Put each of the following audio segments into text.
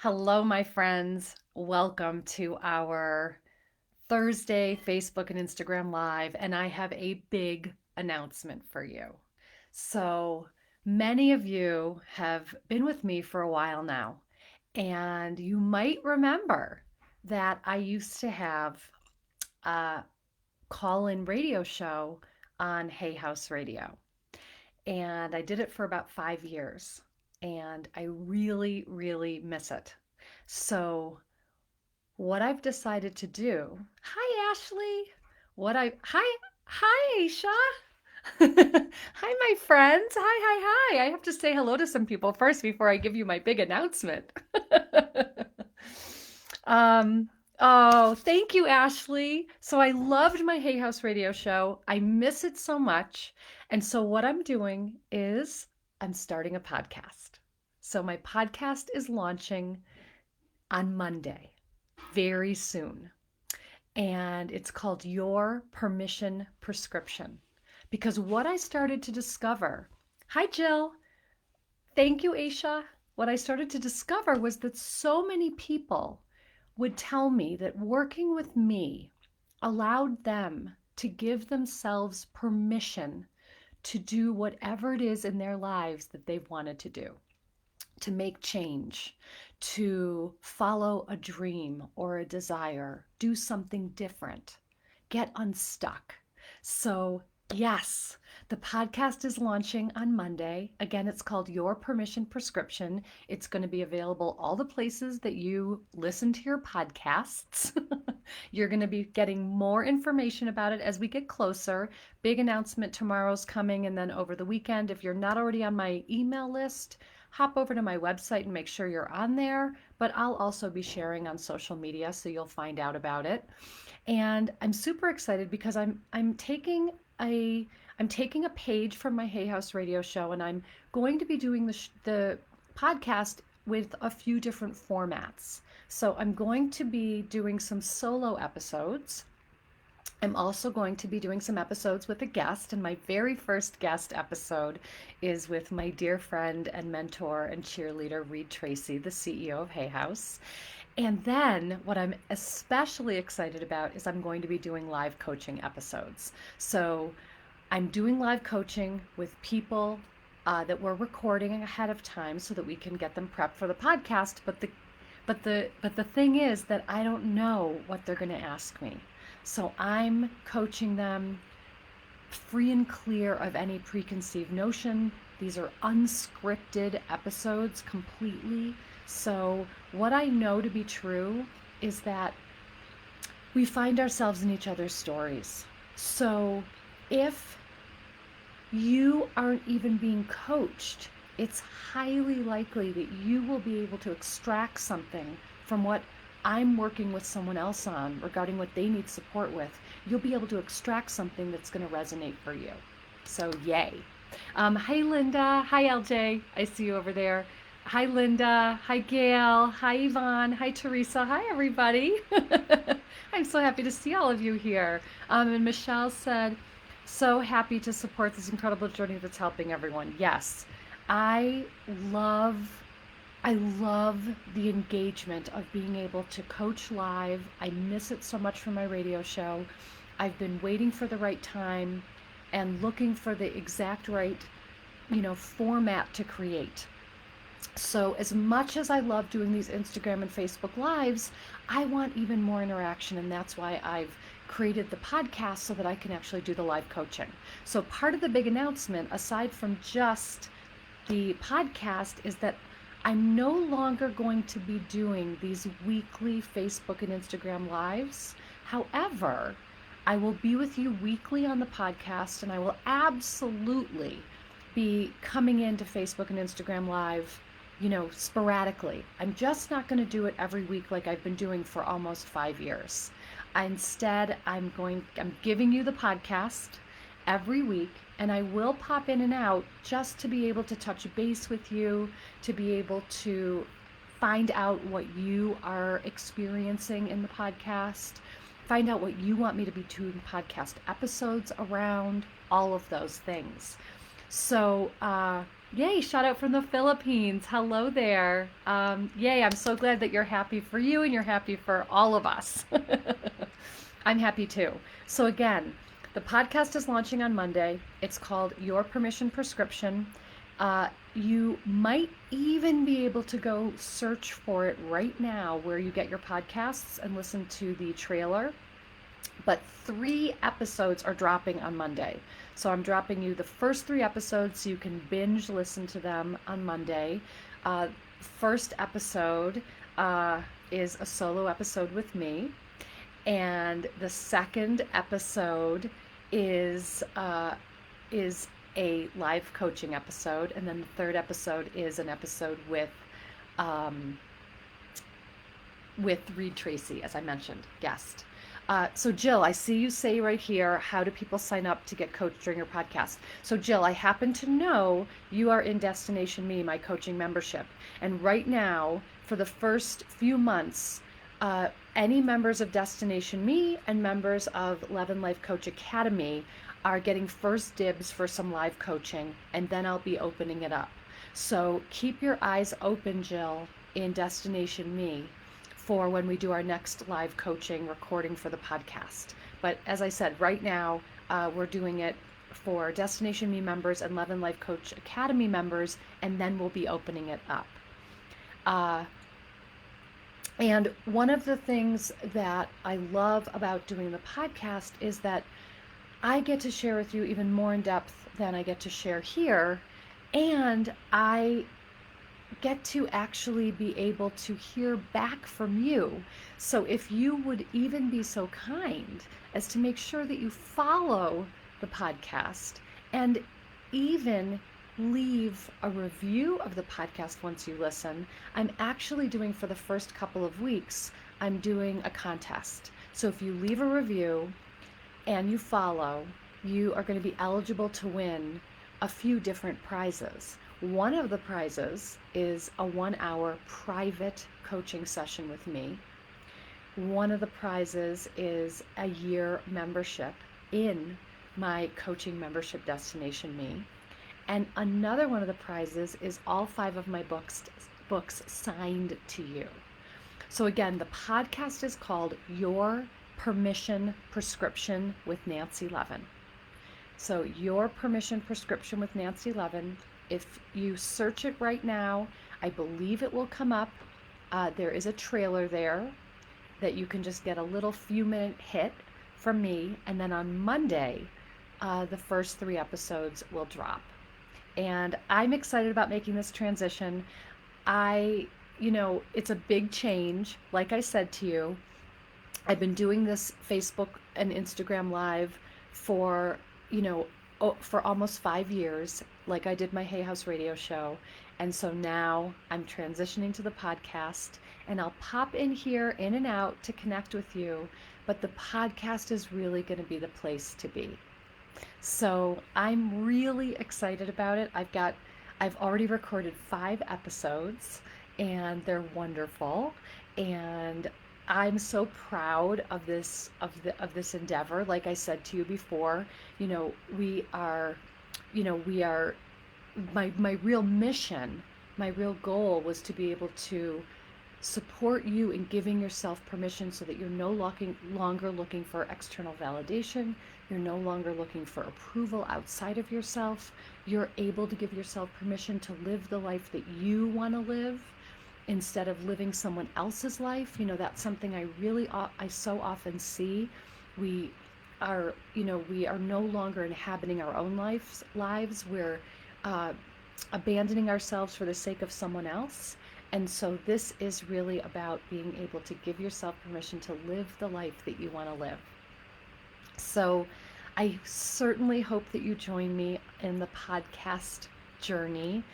Hello, my friends. Welcome to our Thursday Facebook and Instagram Live, and I have a big announcement for you. So, many of you have been with me for a while now, and you might remember that I used to have a call-in radio show on Hay House Radio, and I did it for about 5 years, and I really, really miss it. So, what I've decided to do. Hi, Ashley. What I hi Aisha. Hi, my friends. Hi. I have to say hello to some people first before I give you my big announcement. um, oh, thank you, Ashley. So I loved my Hay House radio show. I miss it so much. And so what I'm doing is I'm starting a podcast. So my podcast is launching on Monday very soon. And it's called Your Permission Prescription. Because what I started to discover, hi Jill, thank you, Aisha. What I started to discover was that so many people would tell me that working with me allowed them to give themselves permission to do whatever it is in their lives that they've wanted to do, to make change, to follow a dream or a desire, do something different, get unstuck. So, yes, the podcast is launching on Monday. Again, it's called Your Permission Prescription. It's going to be available all the places that you listen to your podcasts. You're going to be getting more information about it as we get closer. Big announcement tomorrow's coming, and then over the weekend, if you're not already on my email list, hop over to my website and make sure you're on there. But I'll also be sharing on social media, so you'll find out about it. And I'm super excited because a I'm taking a page from my Hay House radio show, and I'm going to be doing the podcast with a few different formats. So I'm going to be doing some solo episodes. I'm also going to be doing some episodes with a guest, and my very first guest episode is with my dear friend and mentor and cheerleader, Reed Tracy, the CEO of Hay House. And then what I'm especially excited about is I'm going to be doing live coaching episodes. So I'm doing live coaching with people that we're recording ahead of time so that we can get them prepped for the podcast. But the thing is that I don't know what they're going to ask me. So I'm coaching them free and clear of any preconceived notion. These are unscripted episodes completely. So what I know to be true is that we find ourselves in each other's stories. So if you aren't even being coached, it's highly likely that you will be able to extract something from what I'm working with someone else on regarding what they need support with. You'll be able to extract something that's going to resonate for you. So, yay. Hi, Linda. Hi, LJ. I see you over there. Hi, Linda. Hi, Gail. Hi, Yvonne. Hi, Teresa. Hi, everybody. I'm so happy to see all of you here. And Michelle said, so happy to support this incredible journey that's helping everyone. Yes, I love I love the engagement of being able to coach live. I miss it so much from my radio show. I've been waiting for the right time and looking for the exact right, format to create. So as much as I love doing these Instagram and Facebook lives, I want even more interaction, and that's why I've created the podcast so that I can actually do the live coaching. So part of the big announcement, aside from just the podcast, is that I'm no longer going to be doing these weekly Facebook and Instagram lives. However, I will be with you weekly on the podcast, and I will absolutely be coming into Facebook and Instagram live, sporadically. I'm just not going to do it every week like I've been doing for almost 5 years. Instead, I'm giving you the podcast every week, and I will pop in and out just to be able to touch base with you, to be able to find out what you are experiencing in the podcast, find out what you want me to be doing podcast episodes around, all of those things. So, Yay, shout out from the Philippines. Hello there. Yay, I'm so glad that you're happy for you and you're happy for all of us. I'm happy too. So, again, the podcast is launching on Monday. It's called Your Permission Prescription. You might even be able to go search for it right now where you get your podcasts and listen to the trailer, but 3 episodes are dropping on Monday. So I'm dropping you the first 3 episodes so you can binge listen to them on Monday. First episode is a solo episode with me, and the second episode is is a live coaching episode, and then the third episode is an episode um, with Reed Tracy, as I mentioned, guest. So Jill, I see you say right here, how do people sign up to get coached during your podcast? So Jill, I happen to know you are in Destination Me, my coaching membership. And right now, for the first few months, any members of Destination Me and members of Levin Life Coach Academy are getting first dibs for some live coaching, and then I'll be opening it up. So keep your eyes open, Jill, in Destination Me for when we do our next live coaching recording for the podcast. But as I said, right now we're doing it for Destination Me members and Levin Life Coach Academy members, and then we'll be opening it up. And one of the things that I love about doing the podcast is that I get to share with you even more in depth than I get to share here. And I get to actually be able to hear back from you. So if you would even be so kind as to make sure that you follow the podcast and even leave a review of the podcast once you listen, I'm actually doing, for the first couple of weeks, I'm doing a contest. So if you leave a review and you follow, you are going to be eligible to win a few different prizes. One of the prizes is a 1-hour private coaching session with me. One of the prizes is a year membership in my coaching membership, Destination Me. And another one of the prizes is all 5 of my books signed to you. So again, the podcast is called Your Permission Prescription with Nancy Levin. So Your Permission Prescription with Nancy Levin. If you search it right now, I believe it will come up. There is a trailer there that you can just get a little few-minute hit from me. And then on Monday, the first 3 episodes will drop. And I'm excited about making this transition. It's a big change. Like I said to you, I've been doing this Facebook and Instagram Live for almost 5 years, like I did my Hay House radio show. And so now I'm transitioning to the podcast, and I'll pop in here in and out to connect with you, but the podcast is really going to be the place to be. So I'm really excited about it. I've already recorded 5 episodes, and they're wonderful. And I'm so proud of this endeavor. Like I said to you before, we are my real mission, my real goal was to be able to support you in giving yourself permission so that you're no longer looking for external validation. You're no longer looking for approval outside of yourself. You're able to give yourself permission to live the life that you want to live instead of living someone else's life. That's something I so often see. We are no longer inhabiting our own lives. We're abandoning ourselves for the sake of someone else. And so this is really about being able to give yourself permission to live the life that you want to live. So I certainly hope that you join me in the podcast journey.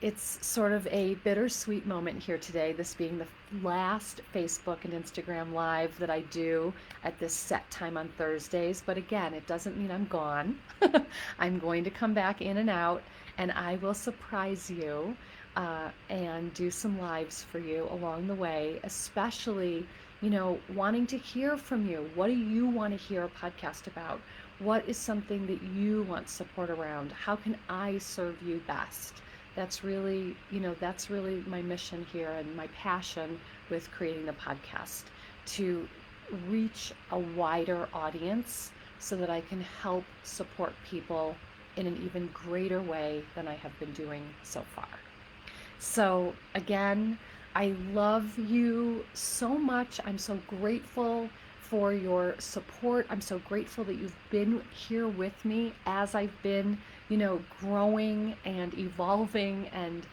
It's sort of a bittersweet moment here today, this being the last Facebook and Instagram Live that I do at this set time on Thursdays. But again, it doesn't mean I'm gone. I'm going to come back in and out, and I will surprise you and do some lives for you along the way, especially wanting to hear from you. What do you want to hear a podcast about? What is something that you want support around? How can I serve you best? That's really, that's really my mission here and my passion with creating the podcast, to reach a wider audience so that I can help support people in an even greater way than I have been doing so far. So, again, I love you so much. I'm so grateful for your support. I'm so grateful that you've been here with me as I've been, growing and evolving and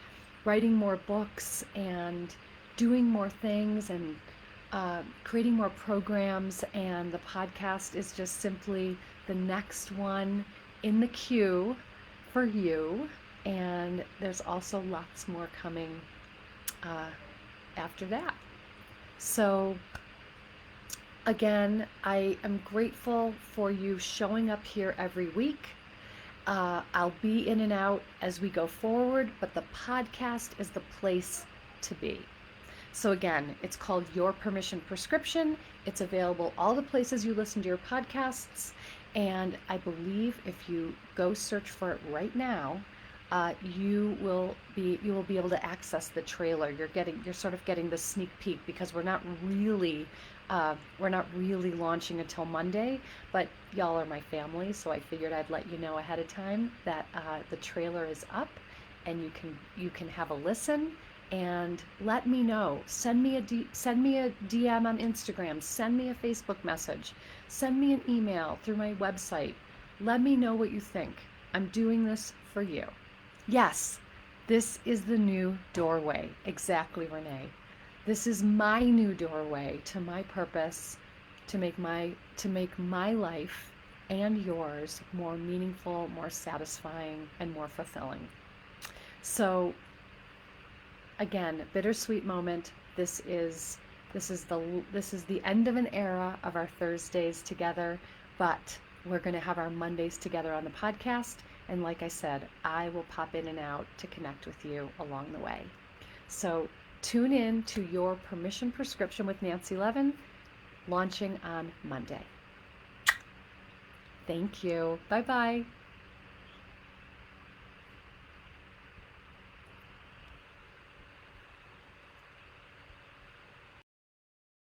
writing more books and doing more things and creating more programs. And the podcast is just simply the next one in the queue for you. And there's also lots more coming uh, after that. So, again, I am grateful for you showing up here every week. I'll be in and out as we go forward, but the podcast is the place to be. So again, it's called Your Permission Prescription. It's available all the places you listen to your podcasts. And I believe if you go search for it right now, you will be able to access the trailer. You're sort of getting the sneak peek, because we're not really launching until Monday, but y'all are my family, so I figured I'd let you know ahead of time that the trailer is up, and you can have a listen. And let me know. Send me a DM on Instagram. Send me a Facebook message. Send me an email through my website. Let me know what you think. I'm doing this for you. Yes, this is the new doorway. Exactly, Renee. This is my new doorway to my purpose, to make my life and yours more meaningful, more satisfying, and more fulfilling. So, again, bittersweet moment. This is the end of an era of our Thursdays together, but we're going to have our Mondays together on the podcast. And like I said, I will pop in and out to connect with you along the way. So tune in to Your Permission Prescription with Nancy Levin, launching on Monday. Thank you. Bye-bye.